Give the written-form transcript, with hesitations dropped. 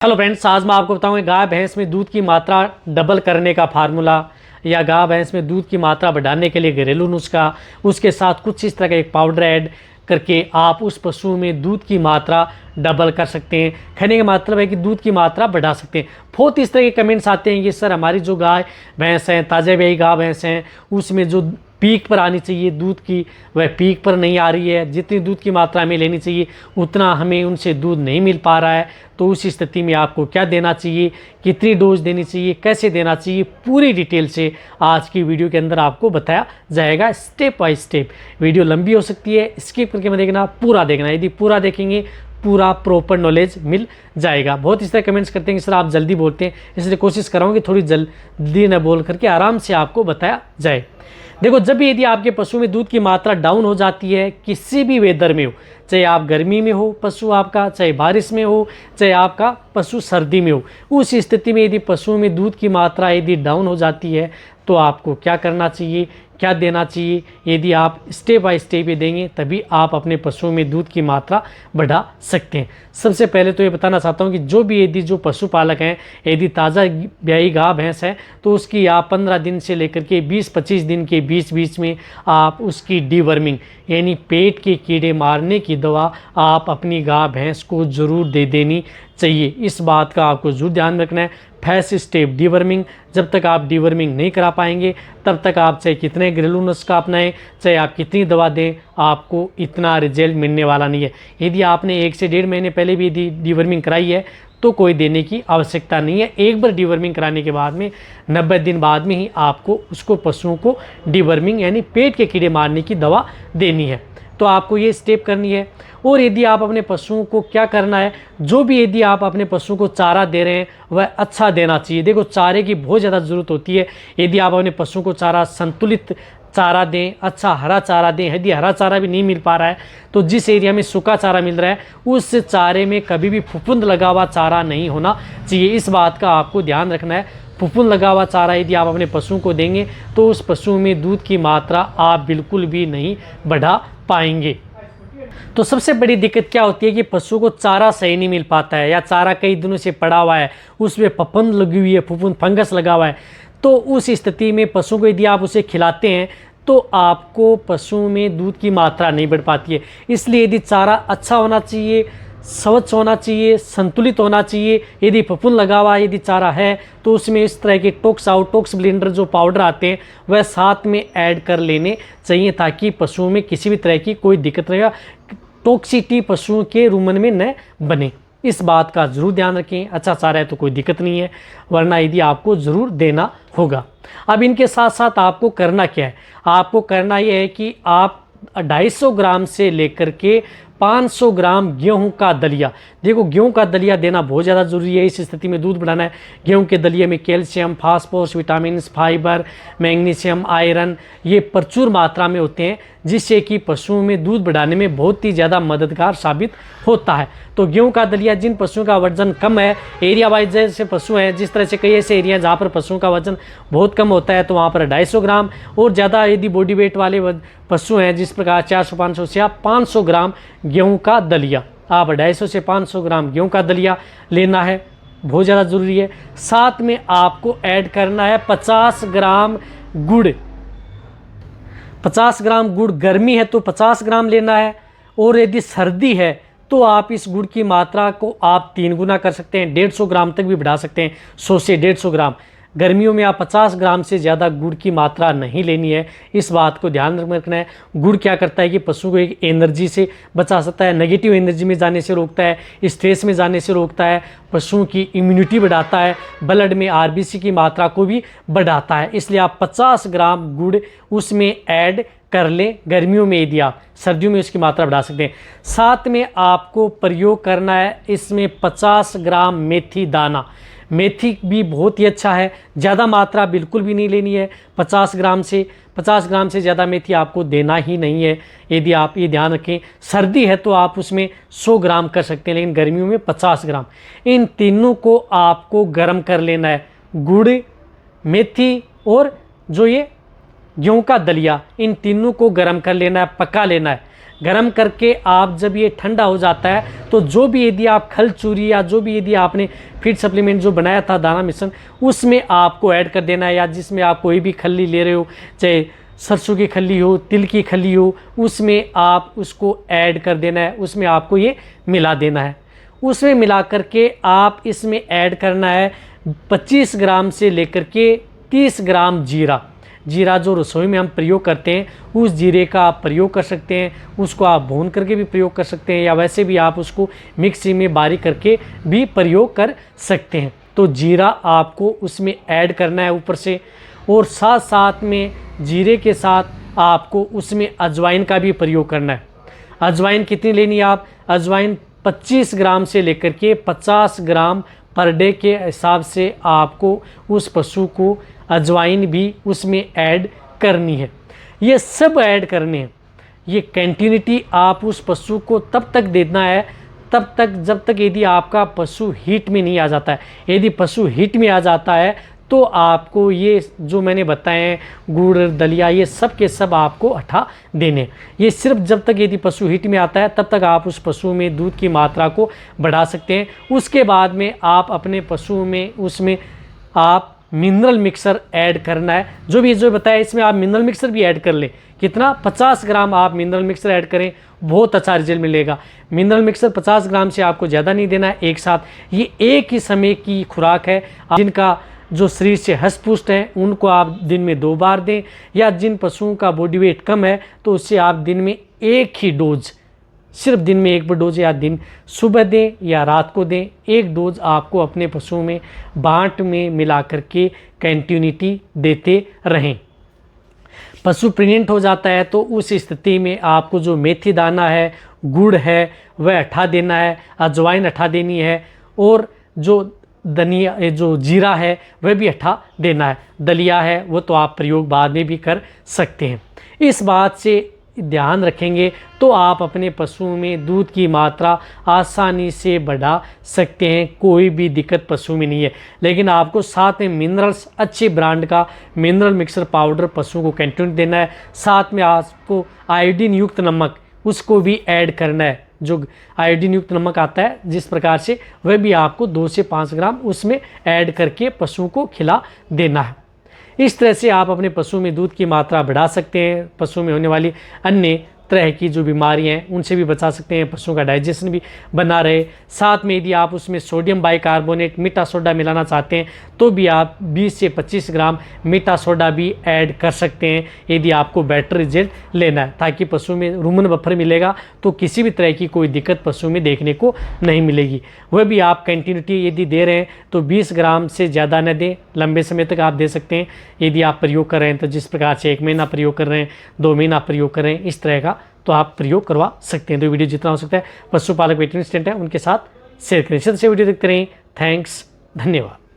Hello friends, आज मैं आपको बताऊंगा गाय भैंस में दूध की मात्रा डबल करने का फार्मूला या गाय भैंस में दूध की मात्रा बढ़ाने के लिए घरेलू नुस्खा। उसके साथ कुछ इस तरह का एक पाउडर ऐड करके आप उस पशु में दूध की मात्रा डबल कर सकते हैं। कहने का मतलब है कि दूध की मात्रा बढ़ा सकते हैं। बहुत इस तरह के कमेंट्स आते हैं कि सर हमारी जो गाय भैंस हैं, ताज़ा ब्याई गाय भैंस हैं, उसमें जो पीक पर आनी चाहिए दूध की वह पीक पर नहीं आ रही है, जितनी दूध की मात्रा हमें लेनी चाहिए उतना हमें उनसे दूध नहीं मिल पा रहा है। तो उस स्थिति में आपको क्या देना चाहिए, कितनी डोज देनी चाहिए, कैसे देना चाहिए, पूरी डिटेल से आज की वीडियो के अंदर आपको बताया जाएगा स्टेप बाय स्टेप। वीडियो लंबी हो सकती है, स्किप करके मत देखना, पूरा देखना। यदि पूरा देखेंगे पूरा प्रॉपर नॉलेज मिल जाएगा। बहुत इस तरह कमेंट्स करते हैं कि सर आप जल्दी बोलते हैं, इसलिए कोशिश कराऊंगी थोड़ी जल्दी न बोल करके आराम से आपको बताया जाए। देखो, जब भी यदि आपके पशु में दूध की मात्रा डाउन हो जाती है, किसी भी वेदर में हो, चाहे आप गर्मी में हो पशु आपका, चाहे बारिश में हो, चाहे आपका पशु सर्दी में हो, उस स्थिति में यदि पशु में दूध की मात्रा यदि डाउन हो जाती है तो आपको क्या करना चाहिए, क्या देना चाहिए। यदि आप स्टेप बाय स्टेप ये देंगे तभी आप अपने पशुओं में दूध की मात्रा बढ़ा सकते हैं। सबसे पहले तो ये बताना चाहता हूँ कि जो पशुपालक हैं, यदि ताज़ा ब्याई गाय भैंस है तो उसकी आप 15 दिन से लेकर के 20-25 दिन के बीच में आप उसकी डीवर्मिंग यानी पेट के कीड़े मारने की दवा आप अपनी गाय भैंस को ज़रूर दे देनी चाहिए। इस बात का आपको ज़रूर ध्यान रखना है। First step deworming. जब तक आप डीवर्मिंग नहीं करा पाएंगे तब तक आप चाहे कितने घरेलू नुस्खा अपनाएं, चाहे आप कितनी दवा दें, आपको इतना रिजल्ट मिलने वाला नहीं है। यदि आपने 1 से 1.5 महीने पहले भी यदि डीवर्मिंग कराई है तो कोई देने की आवश्यकता नहीं है। एक बार डीवर्मिंग कराने के बाद में 90 दिन बाद में ही आपको उसको पशुओं को डीवर्मिंग यानी पेट के कीड़े मारने की दवा देनी है। तो आपको ये स्टेप करनी है। और यदि आप अपने पशुओं को क्या करना है, जो भी यदि आप अपने पशुओं को चारा दे रहे हैं वह अच्छा देना चाहिए। देखो, चारे की बहुत ज़्यादा ज़रूरत होती है। यदि आप अपने पशुओं को चारा संतुलित चारा दें, अच्छा हरा चारा दें। यदि हरा चारा भी नहीं मिल पा रहा है तो जिस एरिया में सूखा चारा मिल रहा है उस चारे में कभी भी फफूंद लगा हुआ चारा नहीं होना चाहिए। इस बात का आपको ध्यान रखना है। फफूंद लगा हुआ चारा यदि आप अपने पशुओं को देंगे तो उस पशु में दूध की मात्रा आप बिल्कुल भी नहीं बढ़ा पाएंगे। तो सबसे बड़ी दिक्कत क्या होती है कि पशु को चारा सही नहीं मिल पाता है, या चारा कई दिनों से पड़ा हुआ है, उसमें फफूंद लगी हुई है, फफूंद फंगस लगा हुआ है। तो उस स्थिति में पशु को यदि आप उसे खिलाते हैं तो आपको पशु में दूध की मात्रा नहीं बढ़ पाती है। इसलिए यदि चारा अच्छा होना चाहिए, स्वच्छ होना चाहिए, संतुलित होना चाहिए। यदि फफूंद लगा हुआ यदि चारा है तो उसमें इस तरह के टॉक्स ब्लेंडर जो पाउडर आते हैं वह साथ में ऐड कर लेने चाहिए, ताकि पशुओं में किसी भी तरह की कोई दिक्कत रहेगा, टॉक्सिटी पशुओं के रुमन में न बने। इस बात का ज़रूर ध्यान रखें। अच्छा चारा है तो कोई दिक्कत नहीं है, वरना यदि आपको ज़रूर देना होगा। अब इनके साथ साथ आपको करना क्या है, आपको करना यह है कि आप 250 ग्राम से लेकर के 500 ग्राम गेहूं का दलिया। देखो, गेहूं का दलिया देना बहुत ज़्यादा ज़रूरी है। इस स्थिति में दूध बढ़ाना है। गेहूं के दलिए में calcium, phosphorus, vitamin, fibre, magnesium, iron ये प्रचुर मात्रा में होते हैं, जिससे कि पशुओं में दूध बढ़ाने में बहुत ही ज़्यादा मददगार साबित होता है। तो गेहूं का दलिया जिन पशुओं का वजन कम है, एरिया वाइज जैसे पशु हैं, जिस तरह से कई ऐसे एरिया जहाँ पर पशुओं का वजन बहुत कम होता है तो वहाँ पर 250 ग्राम, और ज़्यादा यदि बॉडी वेट वाले पशु हैं जिस प्रकार 400-500 से आप 500 ग्राम गेहूं का दलिया, आप 250 से 500 ग्राम गेहूं का दलिया लेना है, बहुत ज़्यादा ज़रूरी है। साथ में आपको ऐड करना है 50 ग्राम गुड़। 50 ग्राम गुड़, गर्मी है तो 50 ग्राम लेना है, और यदि सर्दी है तो आप इस गुड़ की मात्रा को आप 3 गुना कर सकते हैं, 150 ग्राम तक भी बढ़ा सकते हैं, 100 से 150 ग्राम। गर्मियों में आप 50 ग्राम से ज़्यादा गुड़ की मात्रा नहीं लेनी है। इस बात को ध्यान रखना है। गुड़ क्या करता है कि पशु को एक एनर्जी से बचा सकता है, नेगेटिव एनर्जी में जाने से रोकता है, स्ट्रेस में जाने से रोकता है, पशुओं की इम्यूनिटी बढ़ाता है, ब्लड में आरबीसी की मात्रा को भी बढ़ाता है। इसलिए आप 50 ग्राम गुड़ उसमें ऐड कर लें गर्मियों में। यदि आप सर्दियों में उसकी मात्रा बढ़ा सकते हैं। साथ में आपको प्रयोग करना है इसमें 50 ग्राम मेथी दाना। मेथी भी बहुत ही अच्छा है, ज़्यादा मात्रा बिल्कुल भी नहीं लेनी है। 50 ग्राम से ज़्यादा मेथी आपको देना ही नहीं है। यदि आप ये ध्यान रखें, सर्दी है तो आप उसमें 100 ग्राम कर सकते हैं, लेकिन गर्मियों में 50 ग्राम। इन तीनों को आपको गर्म कर लेना है, गुड़, मेथी और जो ये गेहूं का दलिया, इन तीनों को गर्म कर लेना है, पका लेना है। गर्म करके आप जब ये ठंडा हो जाता है तो जो भी यदि आप खल चूरी या जो भी यदि आपने फीड सप्लीमेंट जो बनाया था दाना मिश्रण उसमें आपको ऐड कर देना है, या जिसमें आप कोई भी खल्ली ले रहे हो, चाहे सरसों की खल्ली हो, तिल की खल्ली हो, उसमें आप उसको ऐड कर देना है, उसमें आपको ये मिला देना है। उसमें मिला करके आप इसमें ऐड करना है 25 ग्राम से लेकर के 30 ग्राम जीरा। जीरा जो रसोई में हम प्रयोग करते हैं उस जीरे का आप प्रयोग कर सकते हैं, उसको आप भून करके भी प्रयोग कर सकते हैं, या वैसे भी आप उसको मिक्सी में बारीक करके भी प्रयोग कर सकते हैं। तो जीरा आपको उसमें ऐड करना है ऊपर से, और साथ साथ में जीरे के साथ आपको उसमें अजवाइन का भी प्रयोग करना है। अजवाइन कितनी लेनी है आप? अजवाइन 25 ग्राम से लेकर के 50 ग्राम पर डे के हिसाब से आपको उस पशु को अजवाइन भी उसमें ऐड करनी है। ये सब ऐड करने हैं। ये कंटिन्यूटी आप उस पशु को तब तक देना है तब तक जब तक यदि आपका पशु हीट में नहीं आ जाता है। यदि पशु हीट में आ जाता है तो आपको ये जो मैंने बताए हैं गुड़ दलिया ये सब के सब आपको हटा देने। ये सिर्फ जब तक यदि पशु हीट में आता है तब तक आप उस पशु में दूध की मात्रा को बढ़ा सकते हैं। उसके बाद में आप अपने पशु में उसमें आप मिनरल मिक्सर ऐड करना है। जो बताया इसमें आप मिनरल मिक्सर भी ऐड कर लें। कितना? 50 ग्राम आप मिनरल मिक्सर ऐड करें, बहुत अच्छा रिजल्ट मिलेगा। मिनरल मिक्सर 50 ग्राम से आपको ज़्यादा नहीं देना है एक साथ। ये एक ही समय की खुराक है। जिनका जो शरीर से हष्ट पुष्ट हैं उनको आप दिन में 2 बार दें, या जिन पशुओं का बॉडी वेट कम है तो उससे आप दिन में एक ही डोज, सिर्फ दिन में एक बार डोज, या दिन सुबह दें या रात को दें। एक डोज आपको अपने पशुओं में बांट में मिला करके कंटिन्यूटी देते रहें। पशु प्रेग्नेंट हो जाता है तो उस स्थिति में आपको जो मेथी दाना है, गुड़ है, वह हटा देना है, अजवाइन हटा देनी है, और जो धनिया जो जीरा है वह भी हटा देना है। दलिया है वो तो आप प्रयोग बाद में भी कर सकते हैं। इस बात से ध्यान रखेंगे तो आप अपने पशुओं में दूध की मात्रा आसानी से बढ़ा सकते हैं। कोई भी दिक्कत पशु में नहीं है। लेकिन आपको साथ में मिनरल्स, अच्छे ब्रांड का मिनरल मिक्सर पाउडर पशु को कंटिन्यू देना है। साथ में आपको आयोडीन युक्त नमक उसको भी ऐड करना है। जो आयोडीन युक्त नमक आता है जिस प्रकार से, वह भी आपको 2 से 5 ग्राम उसमें ऐड करके पशु को खिला देना है। इस तरह से आप अपने पशु में दूध की मात्रा बढ़ा सकते हैं। पशु में होने वाली अन्य तरह की जो बीमारियां हैं उनसे भी बचा सकते हैं। पशुओं का डाइजेशन भी बना रहे। साथ में यदि आप उसमें सोडियम बाइकार्बोनेट मीठा सोडा मिलाना चाहते हैं तो भी आप 20 से 25 ग्राम मीठा सोडा भी ऐड कर सकते हैं यदि आपको बेटर रिजल्ट लेना है, ताकि पशु में रूमन बफर मिलेगा तो किसी भी तरह की कोई दिक्कत पशु में देखने को नहीं मिलेगी। वह भी आप कंटिन्यूटी यदि दे रहे हैं तो 20 ग्राम से ज़्यादा न दें। लंबे समय तक आप दे सकते हैं यदि आप प्रयोग कर रहे हैं तो, जिस प्रकार से 1 महीना प्रयोग कर रहे हैं, 2 महीना प्रयोग कर रहे हैं, इस तरह का तो आप प्रयोग करवा सकते हैं। तो वीडियो जितना हो सकता है पशुपालक वेटरनरी असिस्टेंट है उनके साथ शेयर करें। से वीडियो देखते रहें। थैंक्स, धन्यवाद।